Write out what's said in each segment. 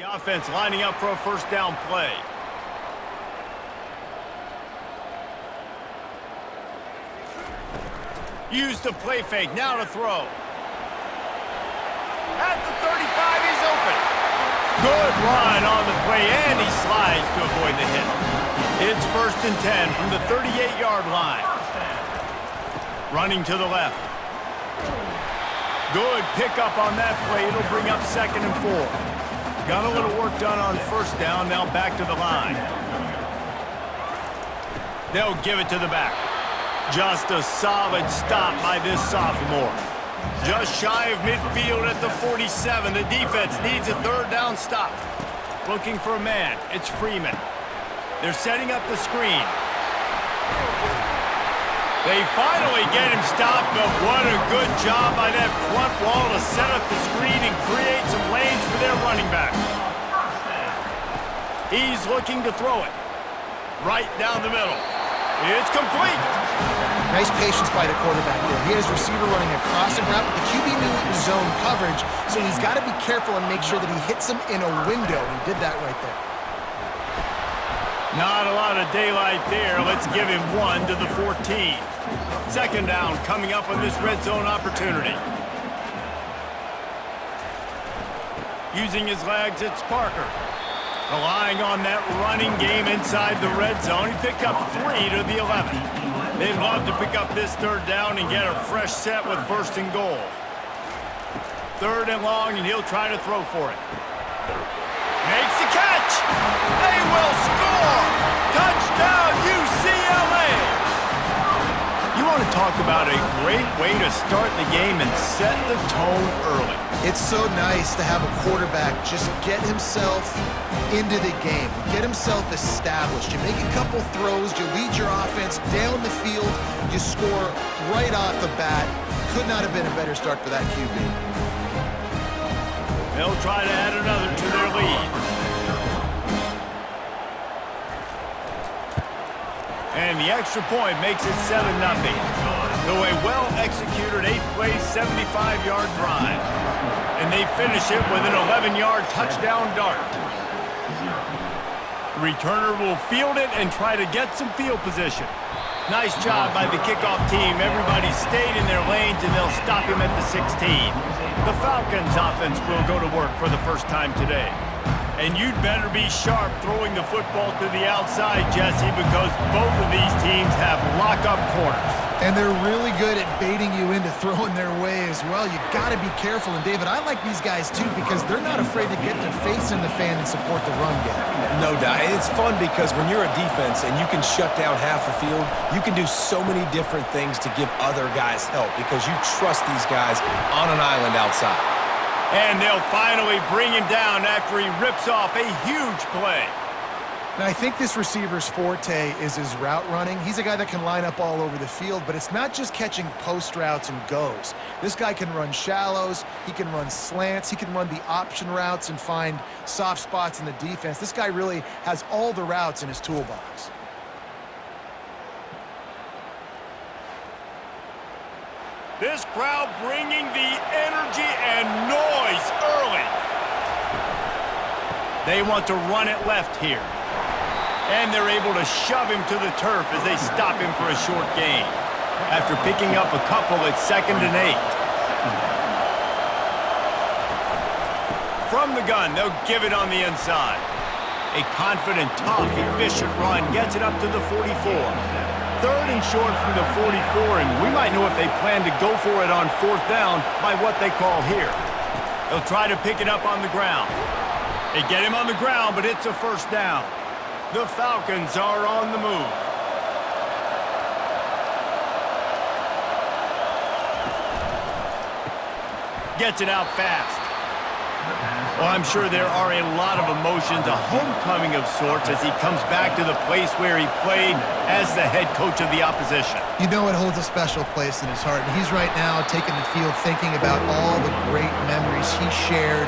The offense lining up for a first down play. Use the play fake, now to throw. At the 35, he's open. Good run on the play, and he slides to avoid the hit. It's 1st and 10 from the 38-yard line. Running to the left. Good pickup on that play. It'll bring up 2nd and 4. Got a little work done on first down, now back to the line. They'll give it to the back. Just a solid stop by this sophomore. Just shy of midfield at the 47. The defense needs a 3rd down stop. Looking for a man. It's Freeman. They're setting up the screen. They finally get him stopped, but what a good job by that front wall to set up the screen and create some lanes for their running back. He's looking to throw it. Right down the middle. It's complete. Nice patience by the quarterback there. He has receiver running a crossing route, but the QB knew it was zone coverage, so he's got to be careful and make sure that he hits him in a window. He did that right there. Not a lot of daylight there. Let's give him 1 to the 14. 2nd down coming up on this red zone opportunity. Using his legs, it's Parker. Relying on that running game inside the red zone. He picked up 3 to the 11. They'd love to pick up this 3rd down and get a fresh set with 1st and goal. 3rd and long, and he'll try to throw for it. Makes the catch! They will score! Touchdown, UCLA! You want to talk about a great way to start the game and set the tone early. It's so nice to have a quarterback just get himself into the game, get himself established. You make a couple throws, you lead your offense down the field, you score right off the bat. Could not have been a better start for that QB. They'll try to add another to their lead. And the extra point makes it 7-0. So a well-executed 8-play, 75-yard drive. And they finish it with an 11-yard touchdown dart. The returner will field it and try to get some field position. Nice job by the kickoff team. Everybody stayed in their lanes, and they'll stop him at the 16. The Falcons offense will go to work for the first time today. And you'd better be sharp throwing the football to the outside, Jesse, because both of these teams have lock-up corners. And they're really good at baiting you into throwing their way as well. You got to be careful. And, David, I like these guys, too, because they're not afraid to get their face in the fan and support the run game. No doubt. It's fun because when you're a defense and you can shut down half the field, you can do so many different things to give other guys help because you trust these guys on an island outside. And they'll finally bring him down after he rips off a huge play. Now, I think this receiver's forte is his route running. He's a guy that can line up all over the field, but it's not just catching post routes and goes. This guy can run shallows, he can run slants, he can run the option routes and find soft spots in the defense. This guy really has all the routes in his toolbox. This crowd bringing the energy and noise early. They want to run it left here. And they're able to shove him to the turf as they stop him for a short gain. After picking up a couple, it's 2nd and 8. From the gun, they'll give it on the inside. A confident, tough, efficient run gets it up to the 44. 3rd and short from the 44, and we might know if they plan to go for it on 4th down by what they call here. They'll try to pick it up on the ground. They get him on the ground, but it's a 1st down. The Falcons are on the move. Gets it out fast. Well, I'm sure there are a lot of emotions, a homecoming of sorts as he comes back to the place where he played as the head coach of the opposition. You know it holds a special place in his heart. And he's right now taking the field thinking about all the great memories he shared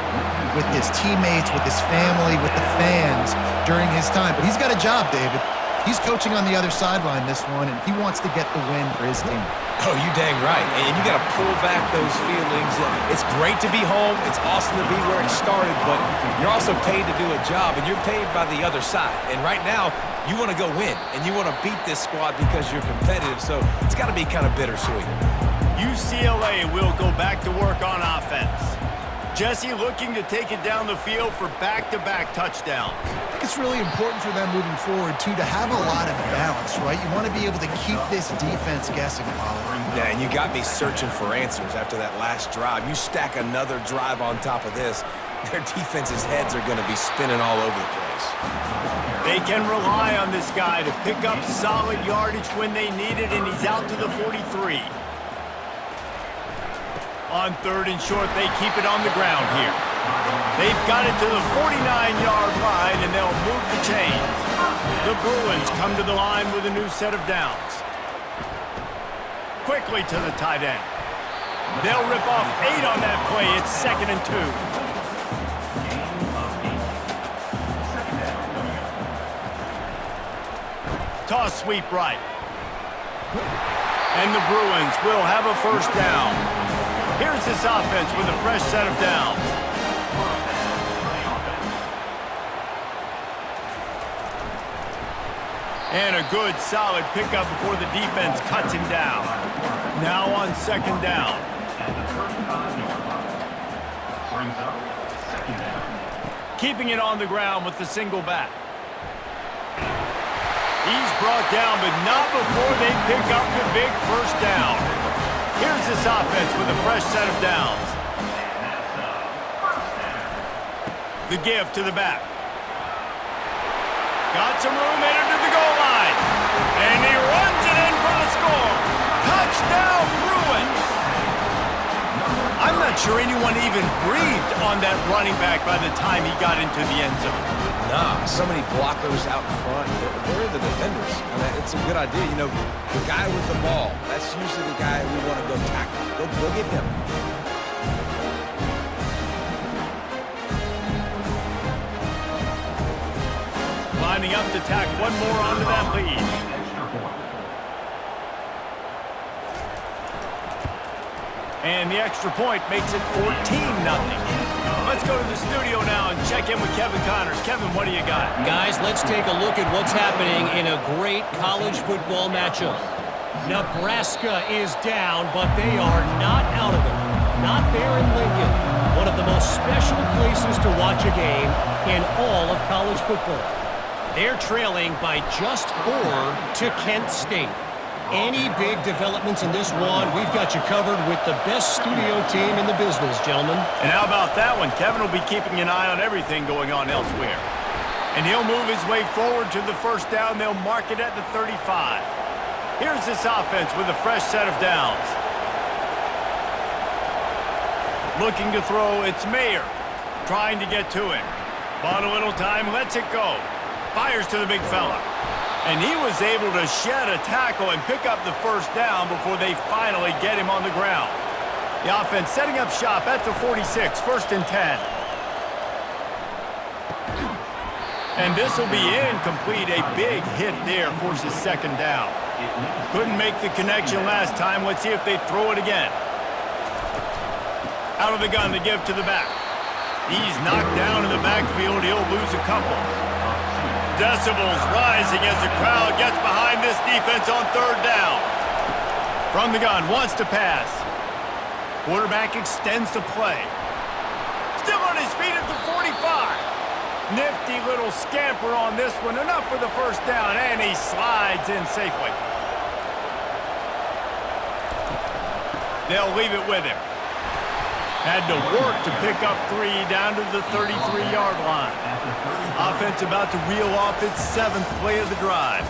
with his teammates, with his family, with the fans during his time. But he's got a job, David. He's coaching on the other sideline this one, and he wants to get the win for his team. Oh, you dang right. And you got to pull back those feelings. It's great to be home. It's awesome to be where it started, but you're also paid to do a job, and you're paid by the other side. And right now, you want to go win, and you want to beat this squad because you're competitive, so it's got to be kind of bittersweet. UCLA will go back to work on offense. Jesse looking to take it down the field for back-to-back touchdowns. I think it's really important for them moving forward, too, to have a lot of balance, right? You want to be able to keep this defense guessing, Pollard. Yeah, and you got me searching for answers after that last drive. You stack another drive on top of this, their defense's heads are going to be spinning all over the place. They can rely on this guy to pick up solid yardage when they need it, and he's out to the 43. On 3rd and short, they keep it on the ground here. They've got it to the 49-yard line, and they'll move the chains. The Bruins come to the line with a new set of downs. Quickly to the tight end. They'll rip off 8 on that play. It's 2nd and 2. Toss sweep right. And the Bruins will have a first down. Here's this offense with a fresh set of downs. And a good, solid pickup before the defense cuts him down. Now on 2nd down. Keeping it on the ground with the single back. He's brought down, but not before they pick up the big first down. Here's this offense with a fresh set of downs. The give to the back. Got some room, headed to the goal line. And he runs it in for the score. Touchdown, Bruins. I'm not sure anyone even breathed on that running back by the time he got into the end zone. Nah, so many blockers out in front. Where are the defenders? I mean, it's a good idea. You know, the guy with the ball, that's usually the guy we want to go tackle. Go get him. Lining up to tack one more onto that lead. And the extra point makes it 14-0. Let's go to the studio now and check in with Kevin Connors. Kevin, what do you got? Guys, let's take a look at what's happening in a great college football matchup. Nebraska is down, but they are not out of it. Not there in Lincoln. One of the most special places to watch a game in all of college football. They're trailing by just 4 to Kent State. Any big developments in this one, we've got you covered with the best studio team in the business, gentlemen. And how about that one? Kevin will be keeping an eye on everything going on elsewhere. And he'll move his way forward to the first down. They'll mark it at the 35. Here's this offense with a fresh set of downs. Looking to throw, it's Mayer. Trying to get to him. Bought a little time, lets it go. Fires to the big fella. And he was able to shed a tackle and pick up the first down before they finally get him on the ground. The offense setting up shop at the 46, 1st and 10. And this will be incomplete. A big hit there forces 2nd down. Couldn't make the connection last time. Let's see if they throw it again. Out of the gun, the give to the back. He's knocked down in the backfield. He'll lose a couple. Decibels rising as the crowd gets behind this defense on 3rd down. From the gun, wants to pass. Quarterback extends the play. Still on his feet at the 45. Nifty little scamper on this one. Enough for the first down, and he slides in safely. They'll leave it with him. Had to work to pick up 3 down to the 33-yard line. Offense about to reel off its 7th play of the drive.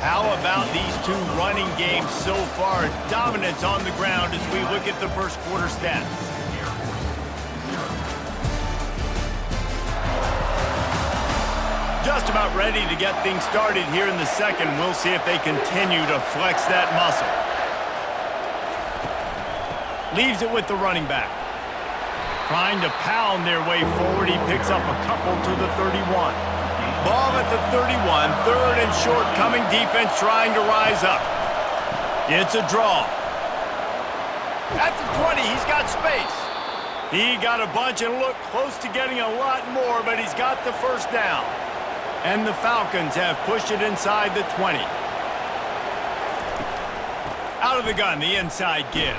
How about these two running games so far? Dominance on the ground as we look at the first quarter stats. Just about ready to get things started here in the second. We'll see if they continue to flex that muscle. Leaves it with the running back. Trying to pound their way forward. He picks up a couple to the 31. Ball at the 31, third and short, coming defense trying to rise up. It's a draw. At the 20, he's got space. He got a bunch and looked close to getting a lot more, but he's got the first down. And the Falcons have pushed it inside the 20. Out of the gun, the inside give.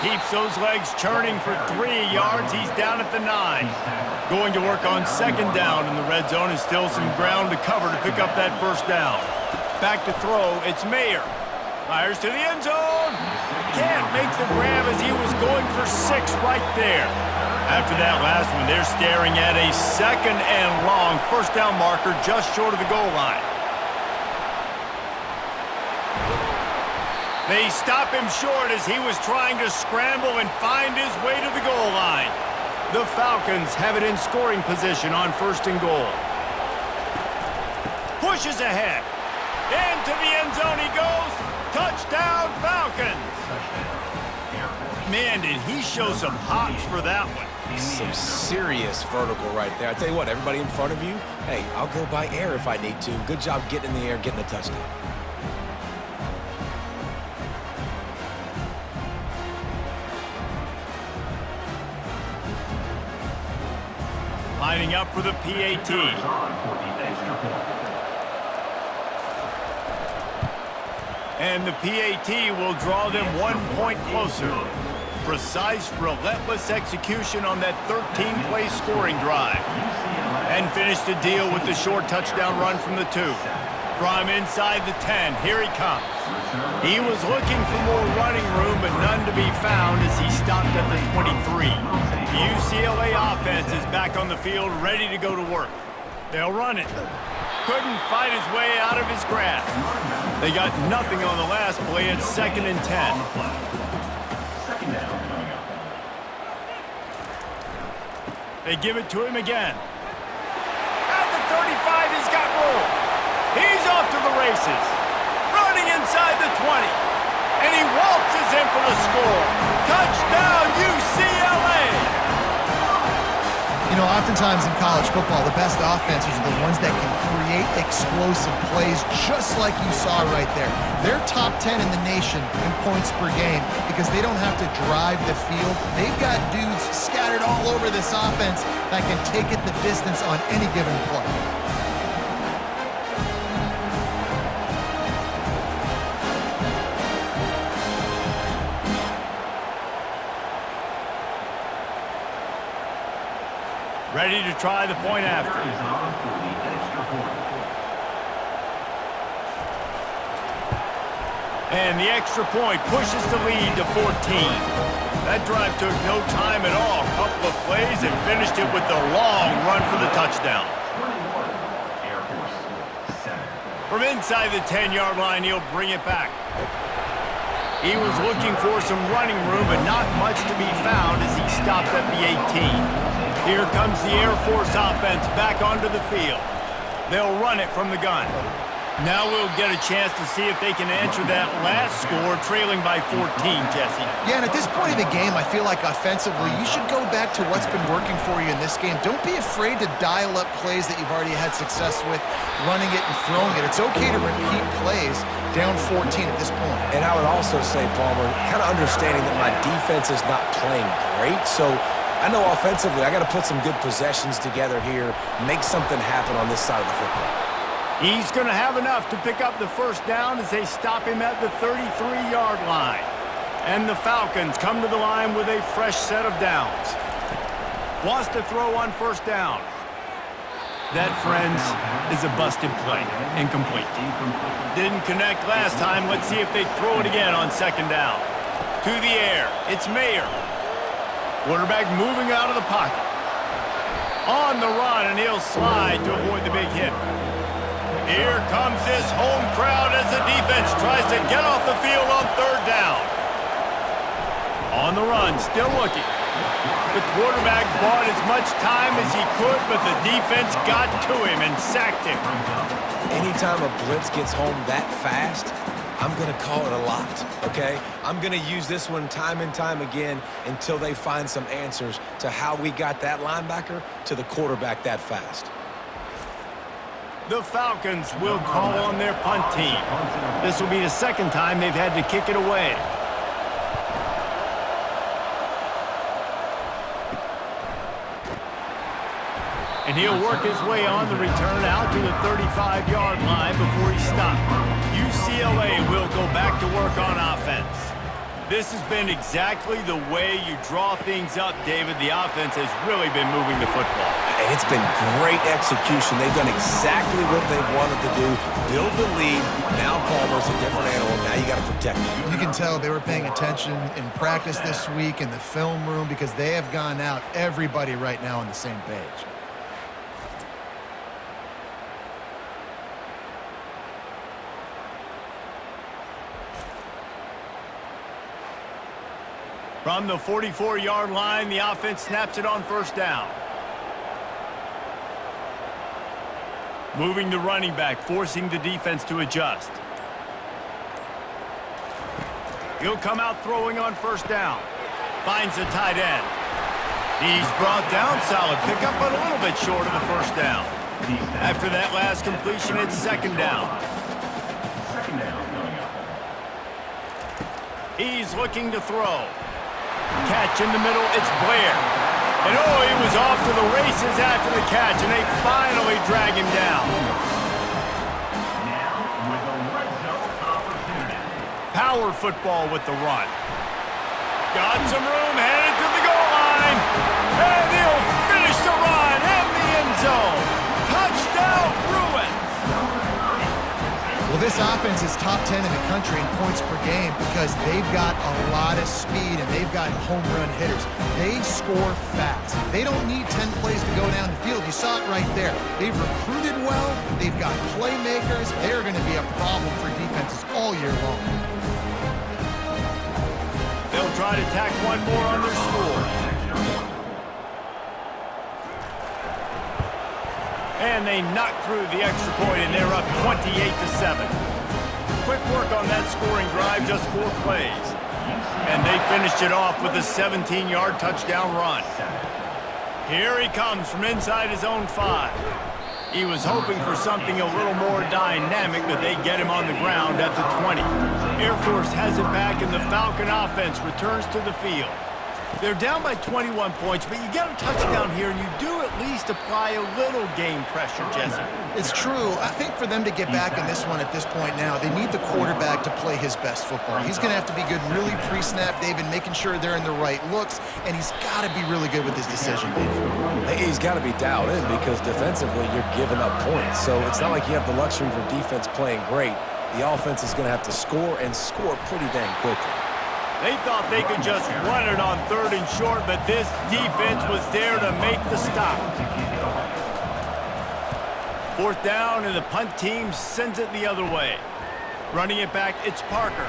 Keeps those legs churning for 3 yards. He's down at the 9. Going to work on second down in the red zone. Is still some ground to cover to pick up that first down. Back to throw, it's Mayer. Fires to the end zone. Can't make the grab as he was going for 6 right there. After that last one, they're staring at a second and long first down marker just short of the goal line. They stop him short as he was trying to scramble and find his way to the goal line. The Falcons have it in scoring position on first and goal. Pushes ahead. Into the end zone he goes. Touchdown, Falcons! Man, did he show some hops for that one. Some serious vertical right there. I tell you what, everybody in front of you, hey, I'll go by air if I need to. Good job getting in the air, getting a touchdown. Lining up for the PAT. And the PAT will draw them 1 point closer. Precise, relentless execution on that 13-play scoring drive. And finished the deal with the short touchdown run from the 2. From inside the 10, here he comes. He was looking for more running room, but none to be found as he stopped at the 23. The UCLA offense is back on the field, ready to go to work. They'll run it. Couldn't fight his way out of his grasp. They got nothing on the last play. It's 2nd and 10. They give it to him again. At the 35, he's got room. He's off to the races. Running inside the 20. And he waltzes in for the score. Touchdown, UCLA! You know, oftentimes in college football, the best offenses are the ones that can create explosive plays just like you saw right there. They're top 10 in the nation in points per game because they don't have to drive the field. They've got dudes scattered all over this offense that can take it the distance on any given play. Ready to try the point after. And the extra point pushes the lead to 14. That drive took no time at all. A couple of plays and finished it with the long run for the touchdown. From inside the 10-yard line, he'll bring it back. He was looking for some running room, but not much to be found as he stopped at the 18. Here comes the Air Force offense back onto the field. They'll run it from the gun. Now we'll get a chance to see if they can answer that last score, trailing by 14, Jesse. Yeah, and at this point of the game, I feel like offensively, you should go back to what's been working for you in this game. Don't be afraid to dial up plays that you've already had success with, running it and throwing it. It's okay to repeat plays down 14 at this point. And I would also say, Palmer, kind of understanding that my defense is not playing great, so I know offensively I got to put some good possessions together here, make something happen on this side of the football. He's going to have enough to pick up the first down as they stop him at the 33-yard line. And the Falcons come to the line with a fresh set of downs. Wants to throw on first down. That, friends, is a busted play. Incomplete. Didn't connect last time. Let's see if they throw it again on second down. To the air. It's Mayer. Quarterback moving out of the pocket. On the run, and he'll slide to avoid the big hit. Here comes this home crowd as the defense tries to get off the field on third down. On the run, still looking. The quarterback bought as much time as he could, but the defense got to him and sacked him. Anytime a blitz gets home that fast, I'm going to call it a lot, okay? I'm going to use this one time and time again until they find some answers to how we got that linebacker to the quarterback that fast. The Falcons will call on their punt team. This will be the second time they've had to kick it away. And he'll work his way on the return out to the 35-yard line before he stopped. UCLA will go back to work on offense. This has been exactly the way you draw things up, David. The offense has really been moving the football. And it's been great execution. They've done exactly what they've wanted to do. Build the lead. Now Palmer's a different animal. Now you got to protect him. You can tell they were paying attention in practice this week in the film room because they have gone out everybody right now on the same page. From the 44-yard line, the offense snaps it on first down. Moving the running back, forcing the defense to adjust. He'll come out throwing on first down. Finds the tight end. He's brought down, solid pickup, but a little bit short of the first down. After that last completion, it's second down. He's looking to throw. Catch in the middle, it's Blair. And oh, he was off to the races after the catch, and they finally drag him down. Now with a red zone opportunity. Power football with the run. Got some room, headed to the goal line. And he'll finish the run in the end zone. Touchdown, Bruins. Well, this offense is top 10 in the country in points per game because they've got a lot of speed and they've got home run hitters. They score fast. They don't need 10 plays to go down the field. You saw it right there. They've recruited well. They've got playmakers. They're going to be a problem for defenses all year long. They'll try to tack one more on their score. And they knock through the extra point, and they're up 28-7. Quick work on that scoring drive, just 4 plays. And they finished it off with a 17-yard touchdown run. Here he comes from inside his own 5. He was hoping for something a little more dynamic, but they get him on the ground at the 20. Air Force has it back, and the Falcon offense returns to the field. They're down by 21 points, but you get a touchdown here, and you do at least apply a little game pressure, Jesse. It's true. I think for them to get back in this one at this point now, they need the quarterback to play his best football. He's going to have to be good really pre-snap, David, making sure they're in the right looks, and he's got to be really good with his decision making. He's got to be dialed in because defensively you're giving up points. So it's not like you have the luxury of your defense playing great. The offense is going to have to score and score pretty dang quickly. They thought they could just run it on 3rd and short, but this defense was there to make the stop. 4th down, and the punt team sends it the other way. Running it back, it's Parker.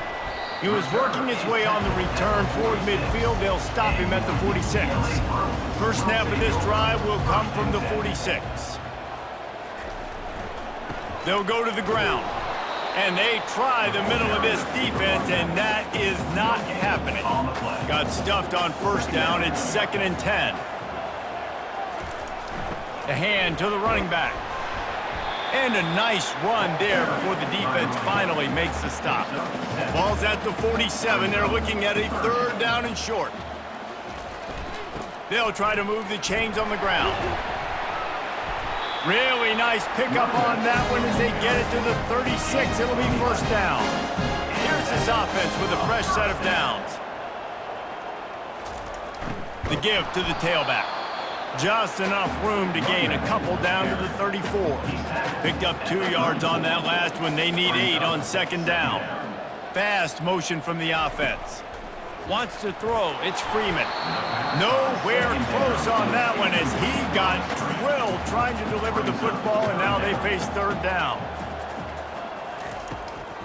He was working his way on the return toward midfield. They'll stop him at the 46. First snap of this drive will come from the 46. They'll go to the ground. And they try the middle of this defense, and that is not happening. Got stuffed on first down. It's 2nd and 10. A hand to the running back. And a nice run there before the defense finally makes the stop. Ball's at the 47. They're looking at a 3rd down and short. They'll try to move the chains on the ground. Really nice pickup on that one as they get it to the 36. It'll be first down. Here's this offense with a fresh set of downs. The give to the tailback. Just enough room to gain a couple down to the 34. Picked up 2 yards on that last one. They need 8 on 2nd down. Fast motion from the offense. Wants to throw. It's Freeman. Nowhere close on that one as he got drilled trying to deliver the football, and now they face 3rd down.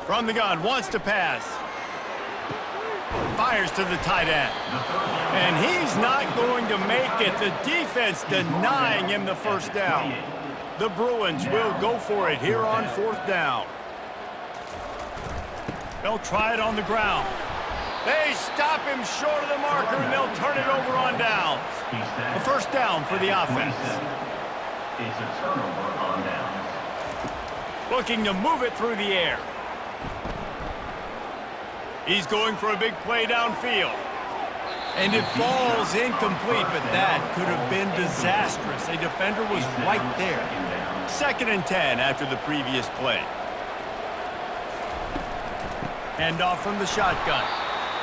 From the gun, wants to pass. Fires to the tight end. And he's not going to make it. The defense denying him the first down. The Bruins will go for it here on 4th down. They'll try it on the ground. They stop him short of the marker, and they'll turn it over on downs. A first down for the offense. It's a turnover on downs. Looking to move it through the air. He's going for a big play downfield. And it falls incomplete, but that could have been disastrous. A defender was right there. 2nd and 10 after the previous play. Hand off from the shotgun.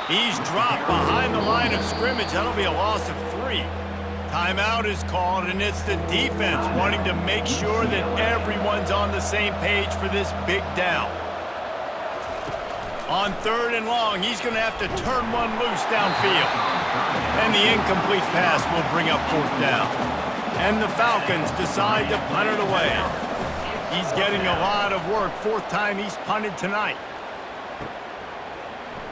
He's dropped behind the line of scrimmage. That'll be a loss of 3. Timeout is called, and it's the defense wanting to make sure that everyone's on the same page for this big down. On 3rd and long, he's going to have to turn one loose downfield. And the incomplete pass will bring up 4th down. And the Falcons decide to punt it away. He's getting a lot of work. 4th time he's punted tonight.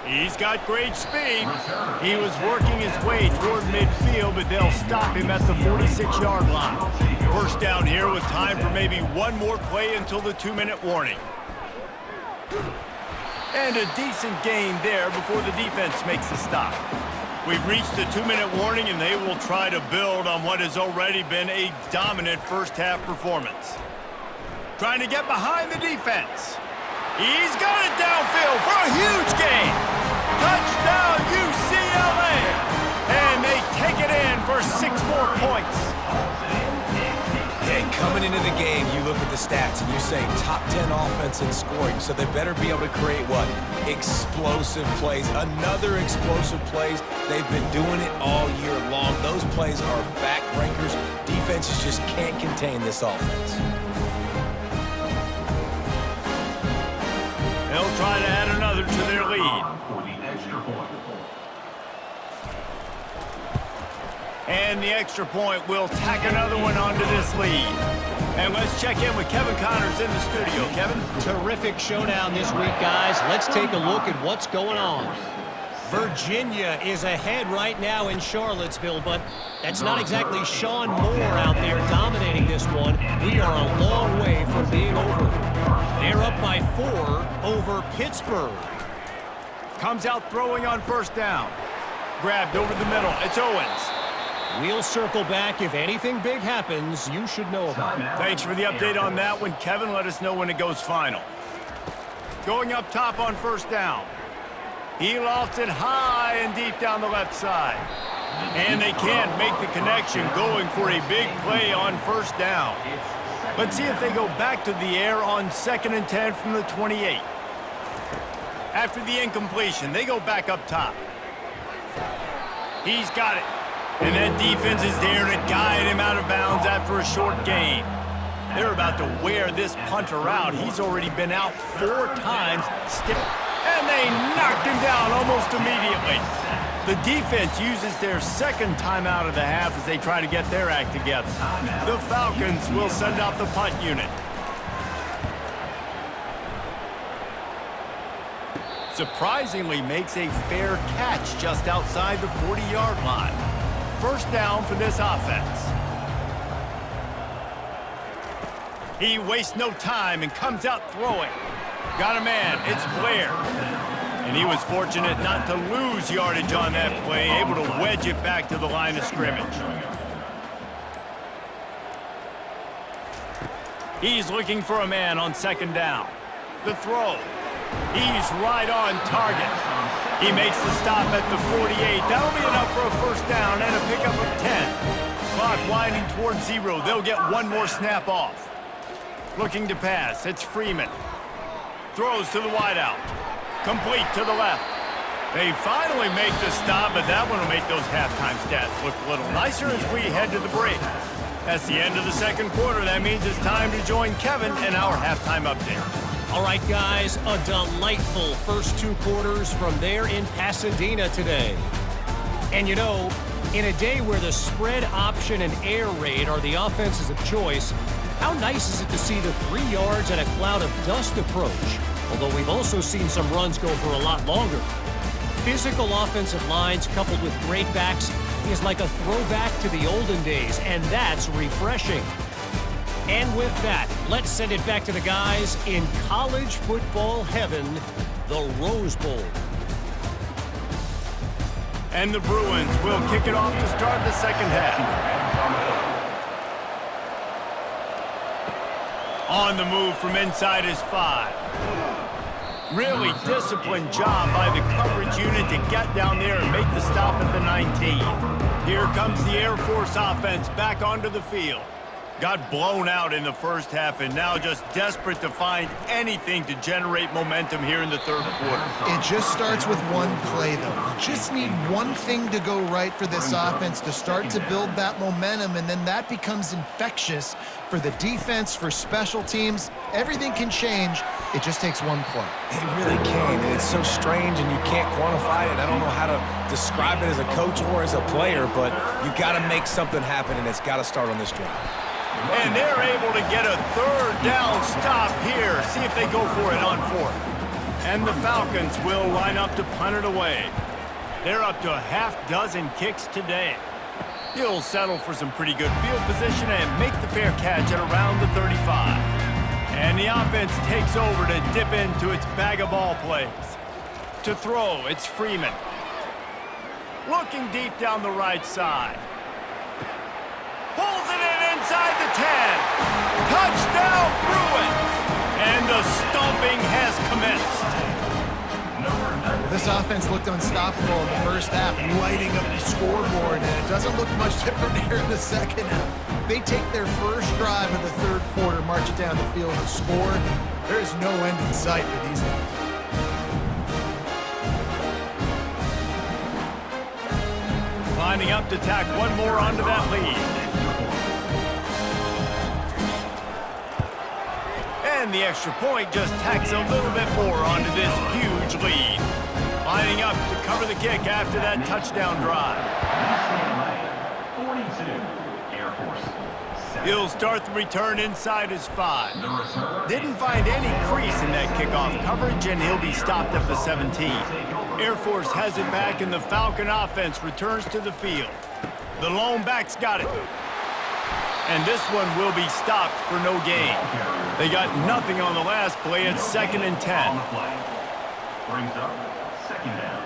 He's got great speed. He was working his way toward midfield, but they'll stop him at the 46-yard line. 1st down here with time for maybe one more play until the 2-minute warning. And a decent gain there before the defense makes the stop. We've reached the 2-minute warning, and they will try to build on what has already been a dominant first-half performance. Trying to get behind the defense. He's got it downfield for a huge gain. Touchdown, UCLA. And they take it in for 6 more points. And coming into the game, you look at the stats and you say top 10 offense in scoring, so they better be able to create what? Explosive plays. Another explosive plays. They've been doing it all year long. Those plays are backbreakers. Defenses just can't contain this offense. They'll try to add another to their lead. For the extra point. And the extra point will tack another one onto this lead. And let's check in with Kevin Connors in the studio. Kevin? Terrific showdown this week, guys. Let's take a look at what's going on. Virginia is ahead right now in Charlottesville, but that's not exactly Sean Moore out there dominating this one. We are a long way from being over. They're up by 4 over Pittsburgh. Comes out throwing on 1st down. Grabbed over the middle. It's Owens. We'll circle back. If anything big happens, you should know about it. Thanks for the update on that one, Kevin. Let us know when it goes final. Going up top on 1st down. He lofts it high and deep down the left side. And they can't make the connection, going for a big play on 1st down. Let's see if they go back to the air on 2nd and 10 from the 28. After the incompletion, they go back up top. He's got it. And that defense is there to guide him out of bounds after a short gain. They're about to wear this punter out. He's already been out 4 times. And they knocked him down almost immediately. The defense uses their 2nd timeout of the half as they try to get their act together. The Falcons will send out the punt unit. Surprisingly makes a fair catch just outside the 40-yard line. 1st down for this offense. He wastes no time and comes out throwing. Got a man. It's Blair. And he was fortunate not to lose yardage on that play, able to wedge it back to the line of scrimmage. He's looking for a man on 2nd down. The throw. He's right on target. He makes the stop at the 48. That'll be enough for a 1st down and a pickup of 10. Clock winding towards 0. They'll get one more snap off. Looking to pass. It's Freeman. Throws to the wideout. Complete to the left. They finally make the stop, but that one will make those halftime stats look a little nicer as we head to the break. That's the end of the 2nd quarter. That means it's time to join Kevin in our halftime update. All right, guys, a delightful first 2 quarters from there in Pasadena today. And you know, in a day where the spread option and air raid are the offenses of choice, how nice is it to see the 3 yards and a cloud of dust approach? Although we've also seen some runs go for a lot longer. Physical offensive lines coupled with great backs is like a throwback to the olden days, and that's refreshing. And with that, let's send it back to the guys in college football heaven, the Rose Bowl. And the Bruins will kick it off to start the 2nd half. On the move from inside his 5. Really disciplined job by the coverage unit to get down there and make the stop at the 19. Here comes the Air Force offense back onto the field. Got blown out in the first half and now just desperate to find anything to generate momentum here in the third quarter. It just starts with one play, though. You just need one thing to go right for this offense to start to build that momentum, and then that becomes infectious for the defense, for special teams. Everything can change. It just takes one play. It really can, and it's so strange, and you can't quantify it. I don't know how to describe it as a coach or as a player, but you got to make something happen, and it's got to start on this drive. And they're able to get a third down stop here. See if they go for it on 4th. And the Falcons will line up to punt it away. They're up to a half-dozen kicks today. He'll settle for some pretty good field position and make the fair catch at around the 35. And the offense takes over to dip into its bag of ball plays. To throw, it's Freeman. Looking deep down the right side. Pulls it in inside the 10. Touchdown, Bruins! And the stomping has commenced. This offense looked unstoppable in the first half, lighting up the scoreboard, and it doesn't look much different here in the second half. They take their first drive of the third quarter, march it down the field, and score. There is no end in sight for these guys. Lining up to tack one more onto that lead. And the extra point just tacks a little bit more onto this huge lead. Lining up to cover the kick after that touchdown drive. 42, Air Force. He'll start the return inside his 5. Didn't find any crease in that kickoff coverage, and he'll be stopped at the 17. Air Force has it back, and the Falcon offense returns to the field. The lone back's got it. And this one will be stopped for no gain. They got nothing on the last play. It's 2nd and 10. Brings up 2nd down.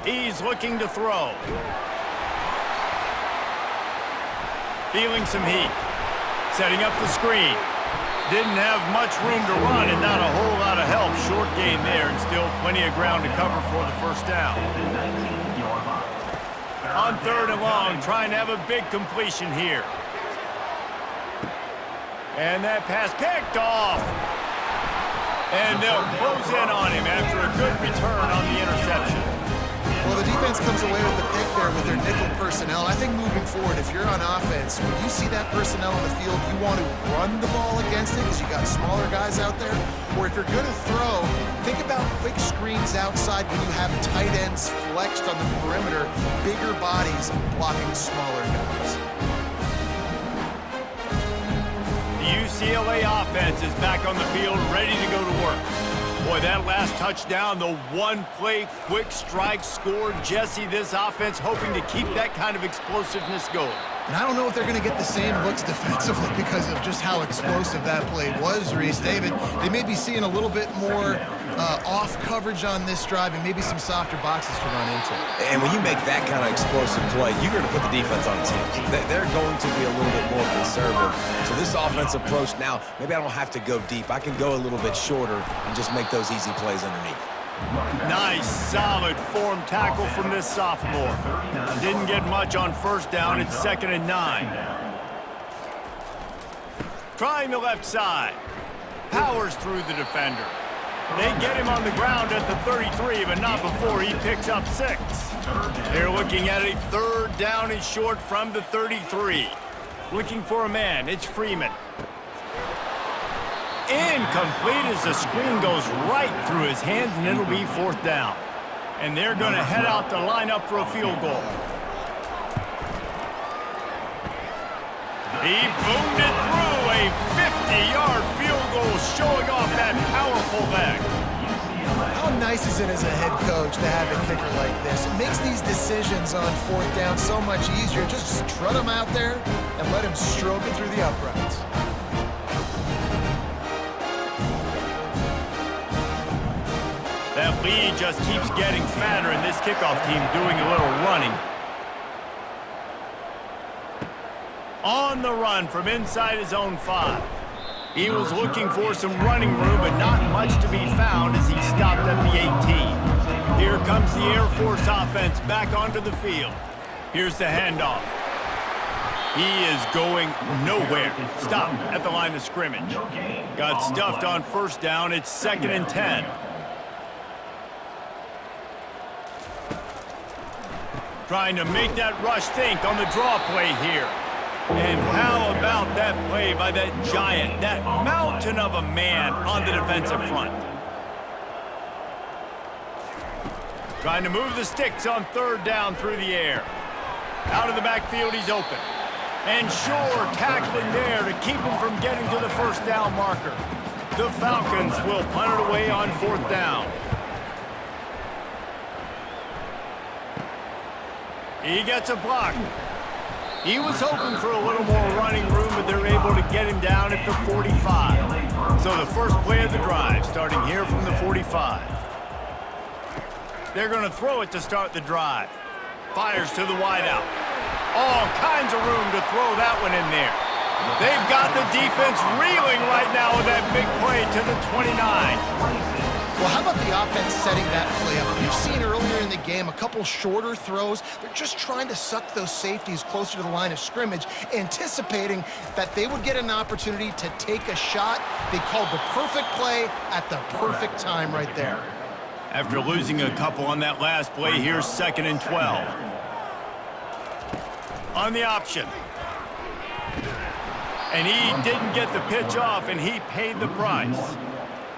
He's looking to throw. Feeling some heat. Setting up the screen. Didn't have much room to run and not a whole lot of help. Short gain there and still plenty of ground to cover for the first down. On 3rd and long, trying to have a big completion here. And that pass picked off. And they'll close in on him after a good return on the interception. Well, the defense comes away with the pick there with their nickel personnel. I think moving forward, if you're on offense, when you see that personnel on the field, you want to run the ball against it because you got smaller guys out there. Or if you're going to throw, think about quick screens outside when you have tight ends flexed on the perimeter, bigger bodies blocking smaller guys. The UCLA offense is back on the field, ready to go to work. Boy, that last touchdown, the one-play quick strike score. Jesse, this offense hoping to keep that kind of explosiveness going. And I don't know if they're going to get the same looks defensively because of just how explosive that play was, Reese. David, they may be seeing a little bit more off coverage on this drive and maybe some softer boxes to run into. And when you make that kind of explosive play, you're going to put the defense on its heels. They're going to be a little bit more conservative. So this offensive approach now, maybe I don't have to go deep. I can go a little bit shorter and just make those easy plays underneath. Nice, solid form tackle from this sophomore. Didn't get much on first down. It's 2nd and 9. Trying the left side. Powers through the defender. They get him on the ground at the 33, but not before he picks up 6. They're looking at a 3rd down and short from the 33. Looking for a man. It's Freeman. Incomplete as the screen goes right through his hands, and it'll be 4th down. And they're going to head out to line up for a field goal. He boomed it through a 50-yard field goal, showing off that powerful leg. How nice is it as a head coach to have a kicker like this? It makes these decisions on 4th down so much easier. Just strut him out there and let him stroke it through the uprights. That lead just keeps getting fatter, and this kickoff team doing a little running. On the run from inside his own 5. He was looking for some running room, but not much to be found as he stopped at the 18. Here comes the Air Force offense back onto the field. Here's the handoff. He is going nowhere. Stopped at the line of scrimmage. Got stuffed on first down. It's 2nd and 10. Trying to make that rush think on the draw play here. And how about that play by that giant, that mountain of a man on the defensive front? Trying to move the sticks on 3rd down through the air. Out of the backfield, he's open. And sure, tackling there to keep him from getting to the 1st down marker. The Falcons will punt it away on 4th down. He gets a block. He was hoping for a little more running room, but they're able to get him down at the 45. So the first play of the drive, starting here from the 45. They're going to throw it to start the drive. Fires to the wideout. All kinds of room to throw that one in there. They've got the defense reeling right now with that big play to the 29. Well, how about the offense setting that play up? You've seen earlier in the game a couple shorter throws. They're just trying to suck those safeties closer to the line of scrimmage, anticipating that they would get an opportunity to take a shot. They called the perfect play at the perfect time right there. After losing a couple on that last play, here's 2nd and 12. On the option. And he didn't get the pitch off, and he paid the price.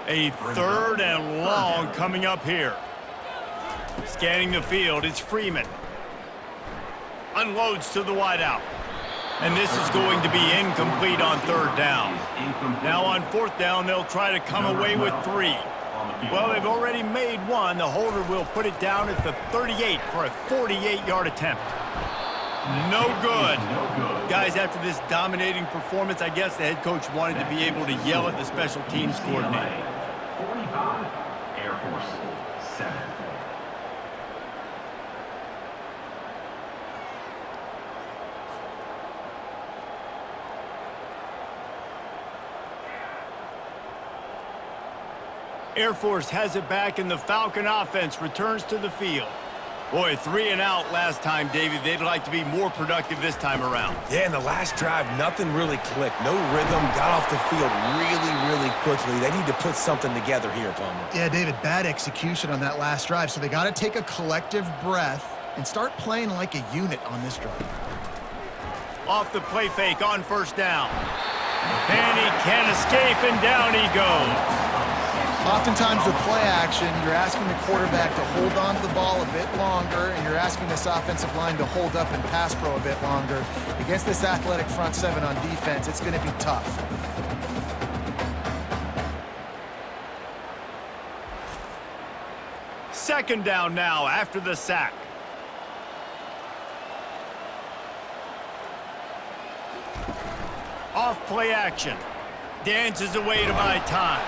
A 3rd and long coming up here. Scanning the field, it's Freeman. Unloads to the wideout. And this is going to be incomplete on 3rd down. Now on 4th down, they'll try to come away with 3. Well, they've already made 1. The holder will put it down at the 38 for a 48-yard attempt. No good. Guys, after this dominating performance, I guess the head coach wanted to be able to yell at the special teams coordinator. 45, Air Force 7. Air Force has it back, and the Falcon offense returns to the field. Boy, 3 and out last time, David. They'd like to be more productive this time around. Yeah, in the last drive, nothing really clicked. No rhythm, got off the field really quickly. They need to put something together here, Palmer. Yeah, David, bad execution on that last drive, so they got to take a collective breath and start playing like a unit on this drive. Off the play fake on 1st down. And he can't escape, and down he goes. Oftentimes with play action, you're asking the quarterback to hold on to the ball a bit longer, and you're asking this offensive line to hold up and pass pro a bit longer. Against this athletic front 7 on defense, it's going to be tough. Second down now after the sack. Off play action. Dances away to buy time.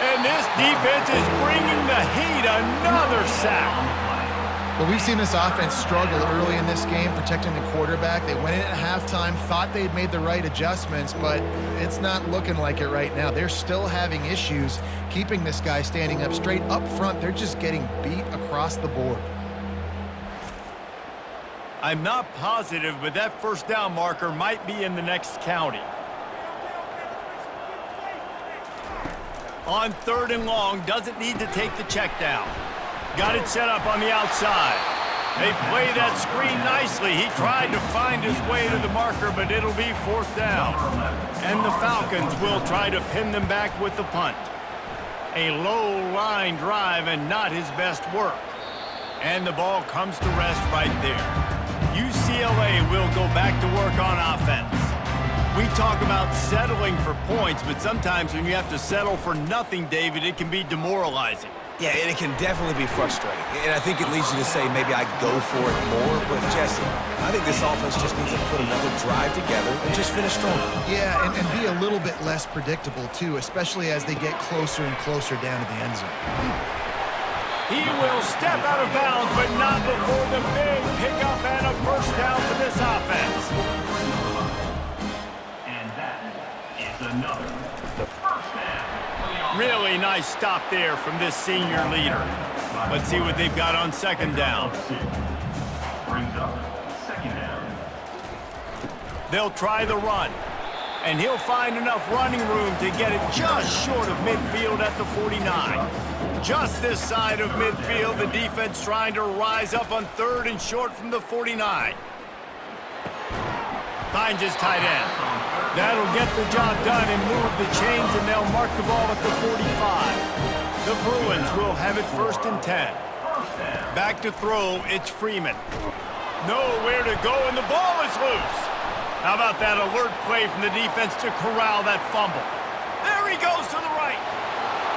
And this defense is bringing the heat. Another sack. Well, we've seen this offense struggle early in this game protecting the quarterback. They went in at halftime, thought they'd made the right adjustments, but it's not looking like it right now. They're still having issues keeping this guy standing up straight. Up front, they're just getting beat across the board. I'm not positive, but that 1st down marker might be in the next county. On 3rd and long, doesn't need to take the check down. Got it set up on the outside. They play that screen nicely. He tried to find his way to the marker, but it'll be 4th down. And the Falcons will try to pin them back with the punt. A low-line drive and not his best work. And the ball comes to rest right there. UCLA will go back to work on offense. We talk about settling for points, but sometimes when you have to settle for nothing, David, it can be demoralizing. Yeah, and it can definitely be frustrating. And I think it leads you to say maybe I go for it more. But, Jesse, I think this offense just needs to put another drive together and just finish strong. Yeah, and be a little bit less predictable, too, especially as they get closer and closer down to the end zone. He will step out of bounds, but not before the big pickup and a 1st down for this offense. another. First down. Really nice stop there from this senior leader. Let's see what they've got on second down. Brings up second down. They'll try the run, and he'll find enough running room to get it just short of midfield at the 49. Just this side of midfield, the defense trying to rise up on third and short from the 49. Finds his tight end. That'll get the job done and move the chains, and they'll mark the ball at the 45. The Bruins will have it 1st and 10. Back to throw, it's Freeman. Nowhere to go, and the ball is loose. How about that alert play from the defense to corral that fumble? There he goes to the right.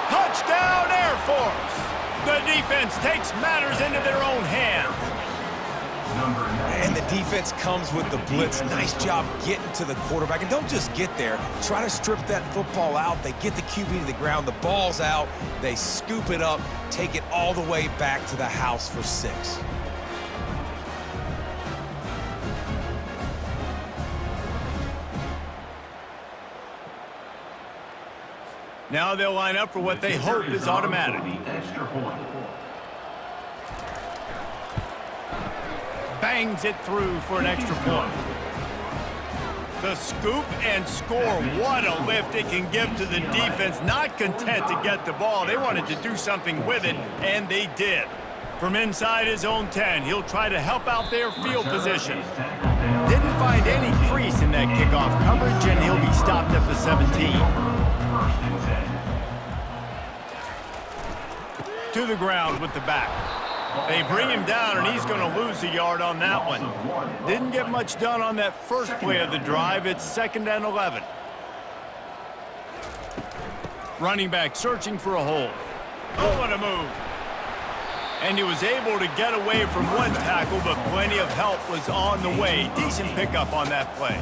Touchdown, Air Force. The defense takes matters into their own hands. And the defense comes with the blitz. Nice job getting to the quarterback. And don't just get there. Try to strip that football out. They get the QB to the ground. The ball's out. They scoop it up, take it all the way back to the house for 6. Now they'll line up for what they hope is automatic. Extra point. Bangs it through for an extra point. The scoop and score. What a lift it can give to the defense. Not content to get the ball. They wanted to do something with it, and they did. From inside his own 10, he'll try to help out their field position. Didn't find any crease in that kickoff coverage, and he'll be stopped at the 17. To the ground with the back. They bring him down, and he's going to lose a yard on that one. Didn't get much done on that first play of the drive. It's 2nd and 11. Running back searching for a hole. Oh, what a move. And he was able to get away from one tackle, but plenty of help was on the way. Decent pickup on that play.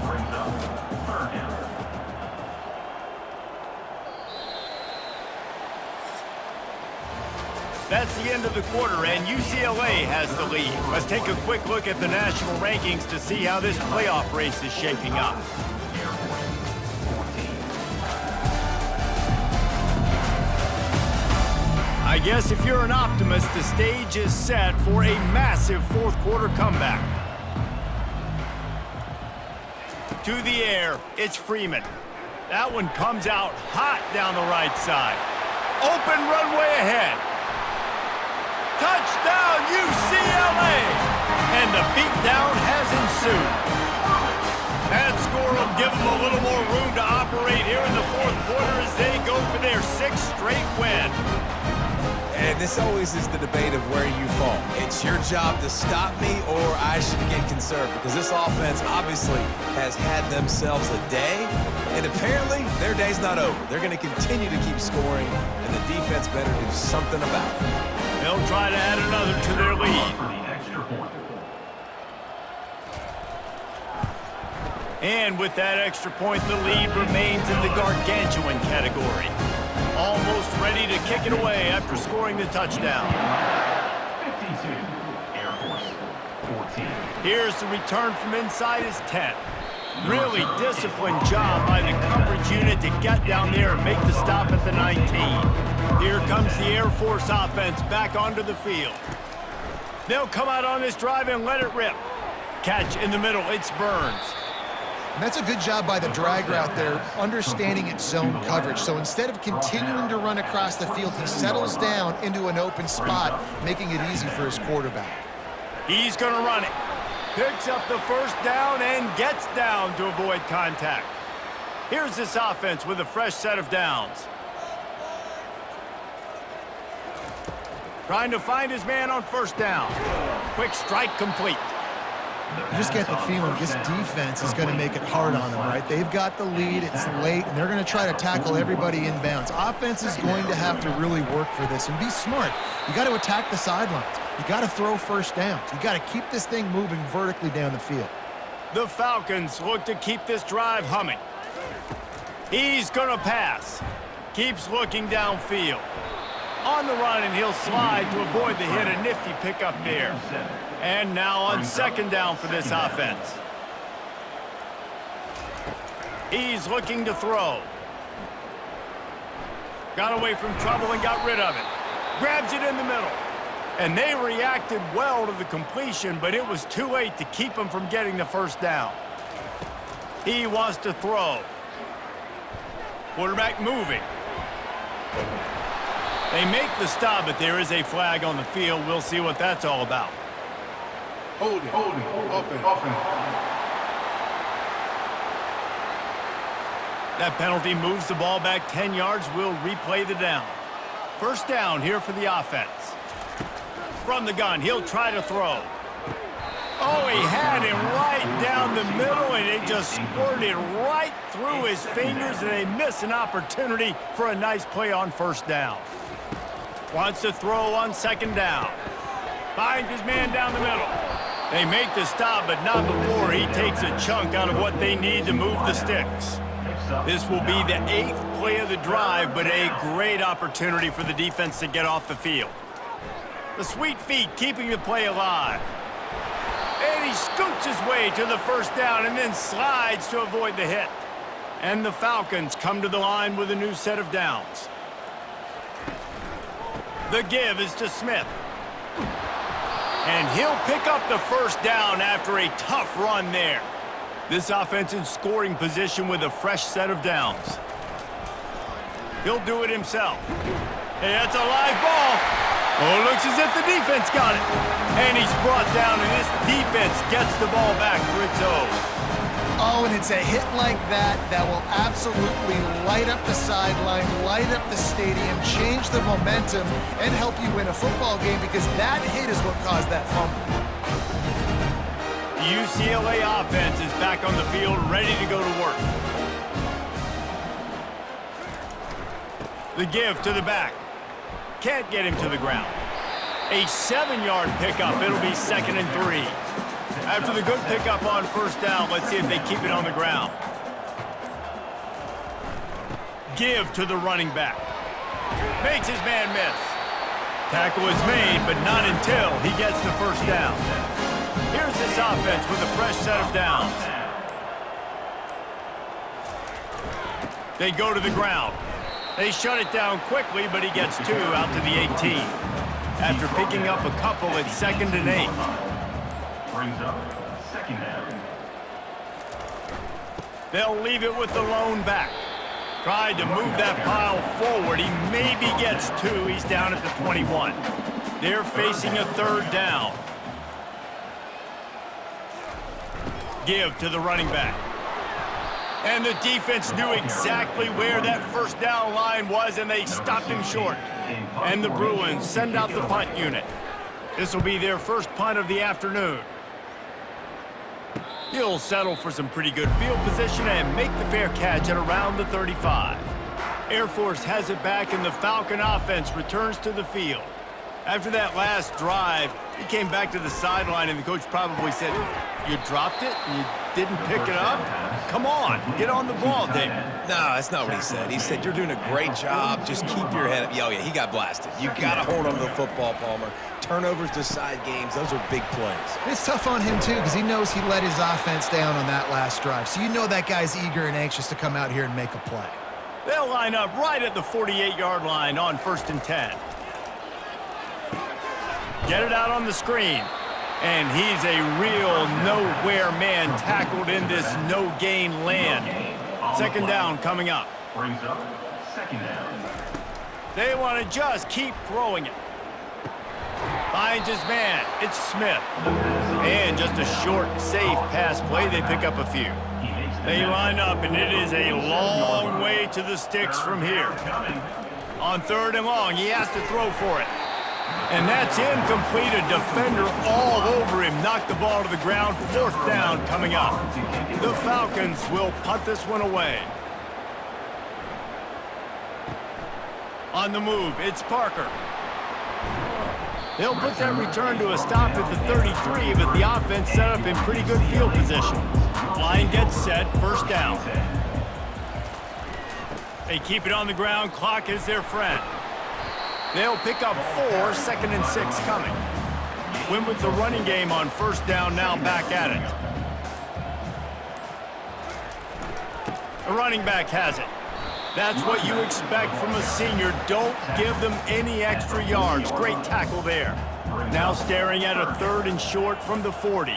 That's the end of the quarter, and UCLA has the lead. Let's take a quick look at the national rankings to see how this playoff race is shaping up. I guess if you're an optimist, the stage is set for a massive fourth quarter comeback. To the air, it's Freeman. That one comes out hot down the right side. Open runway ahead. Touchdown, UCLA! And the beatdown has ensued. That score will give them a little more room to operate here in the fourth quarter as they go for their 6th straight win. And this always is the debate of where you fall. It's your job to stop me, or I should get conserved, because this offense obviously has had themselves a day, and apparently their day's not over. They're going to continue to keep scoring, and the defense better do something about it. They'll try to add another to their lead. And with that extra point, the lead remains in the gargantuan category. Almost ready to kick it away after scoring the touchdown. 52, Air Force 14. Here's the return from inside his 10. Really disciplined job by the coverage unit to get down there and make the stop at the 19. Here comes the Air Force offense back onto the field. They'll come out on this drive and let it rip. Catch in the middle, it's Burns. And that's a good job by the drag route there, understanding its zone coverage. So instead of continuing to run across the field, he settles down into an open spot, making it easy for his quarterback. He's going to run it. Picks up the first down and gets down to avoid contact. Here's this offense with a fresh set of downs. Trying to find his man on first down. Quick strike complete. You just get the feeling this defense is going to make it hard on them, right? They've got the lead, it's late, and they're going to try to tackle everybody inbounds. Offense is going to have to really work for this and be smart. You got to attack the sidelines. You got to throw first downs. You got to keep this thing moving vertically down the field. The Falcons look to keep this drive humming. He's going to pass. Keeps looking downfield. On the run, and he'll slide to avoid the hit. A nifty pickup there. And now on second down for this offense. He's looking to throw. Got away from trouble and got rid of it. Grabs it in the middle. And they reacted well to the completion, but it was too late to keep him from getting the first down. He wants to throw. Quarterback moving. They make the stop, but there is a flag on the field. We'll see what that's all about. Hold it. Open. That penalty moves the ball back 10 yards. We'll replay the down. First down here for the offense. From the gun, he'll try to throw. Oh, he had him right down the middle, and it just squirted right through his fingers, and they miss an opportunity for a nice play on first down. Wants to throw on second down. Finds his man down the middle. They make the stop, but not before he takes a chunk out of what they need to move the sticks. This will be the 8th play of the drive, but a great opportunity for the defense to get off the field. The sweet feet keeping the play alive. And he scoots his way to the first down and then slides to avoid the hit. And the Falcons come to the line with a new set of downs. The give is to Smith. And he'll pick up the first down after a tough run there. This offense in scoring position with a fresh set of downs. He'll do it himself. Hey, that's a live ball. Oh, looks as if the defense got it. And he's brought down, and this defense gets the ball back for its own. Oh, and it's a hit like that that will absolutely light up the sideline, light up the stadium, change the momentum, and help you win a football game, because that hit is what caused that fumble. The UCLA offense is back on the field, ready to go to work. The give to the back. Can't get him to the ground. A 7-yard pickup. It'll be 2nd and 3. After the good pickup on first down, let's see if they keep it on the ground. Give to the running back. Makes his man miss. Tackle is made, but not until he gets the first down. Here's this offense with a fresh set of downs. They go to the ground. They shut it down quickly, but he gets 2 out to the 18. After picking up a couple at 2nd and 8. Brings up 2nd down. They'll leave it with the lone back. Tried to move that pile forward. He maybe gets 2. He's down at the 21. They're facing a 3rd down. Give to the running back. And the defense knew exactly where that first down line was, and they stopped him short. And the Bruins send out the punt unit. This will be their first punt of the afternoon. He'll settle for some pretty good field position and make the fair catch at around the 35. Air Force has it back, and the Falcon offense returns to the field. After that last drive, he came back to the sideline, and the coach probably said, "You dropped it? You didn't pick it up? Come on, get on the ball, David." No, that's not what he said. He said, "You're doing a great job. Just keep your head up." Oh, yeah, he got blasted. You got to hold on to the football, Palmer. Turnovers decide games. Those are big plays. It's tough on him, too, because he knows he let his offense down on that last drive. So you know that guy's eager and anxious to come out here and make a play. They'll line up right at the 48-yard line on 1st and 10. Get it out on the screen. And he's a real nowhere man tackled in this no-gain land. 2nd down coming up. Brings up 2nd down. They want to just keep throwing it. Finds his man. It's Smith. And just a short, safe pass play. They pick up a few. They line up, and it is a long way to the sticks from here. On 3rd and long, he has to throw for it. And that's incomplete. A defender all over him. Knocked the ball to the ground. 4th down coming up. The Falcons will punt this one away. On the move, it's Parker. They'll put that return to a stop at the 33, but the offense set up in pretty good field position. Line gets set, 1st down. They keep it on the ground. Clock is their friend. They'll pick up 4, 2nd and 6 coming. Win with the running game on 1st down, now back at it. The running back has it. That's what you expect from a senior. Don't give them any extra yards. Great tackle there. Now staring at a 3rd and short from the 40.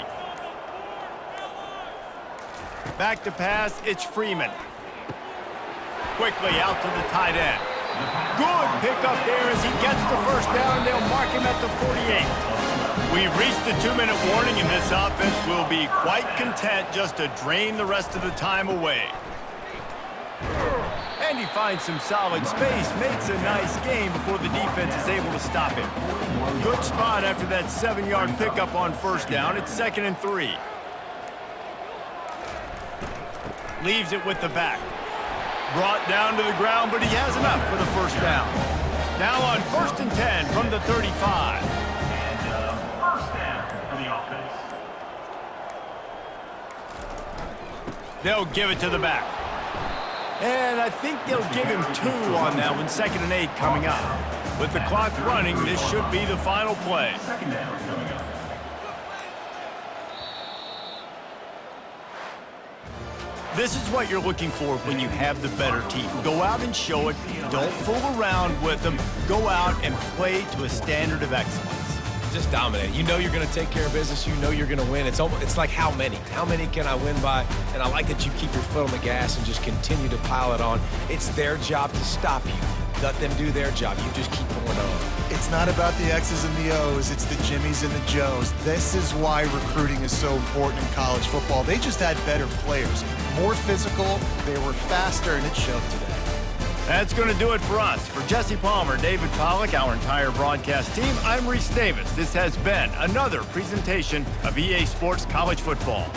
Back to pass, it's Freeman. Quickly out to the tight end. Good pickup there as he gets the first down. They'll mark him at the 48. We've reached the 2-minute warning, and this offense will be quite content just to drain the rest of the time away. And he finds some solid space, makes a nice game before the defense is able to stop him. Good spot after that 7-yard pickup on first down. It's 2nd and 3. Leaves it with the back. Brought down to the ground, but he has enough for the first down. Now on 1st and 10 from the 35. And first down for the offense. They'll give it to the back. And I think they'll give him 2 on that one. 2nd and 8 coming up. With the clock running, this should be the final play. Second down coming up. This is what you're looking for when you have the better team. Go out and show it. Don't fool around with them. Go out and play to a standard of excellence. Just dominate. You know you're going to take care of business. You know you're going to win. It's like how many? How many can I win by? And I like that you keep your foot on the gas and just continue to pile it on. It's their job to stop you. Let them do their job. You just keep going on. It's not about the X's and the O's. It's the Jimmies and the Joes. This is why recruiting is so important in college football. They just had better players. More physical, they were faster, and it showed today. That's going to do it for us. For Jesse Palmer, David Pollack, our entire broadcast team, I'm Reese Davis. This has been another presentation of EA Sports College Football.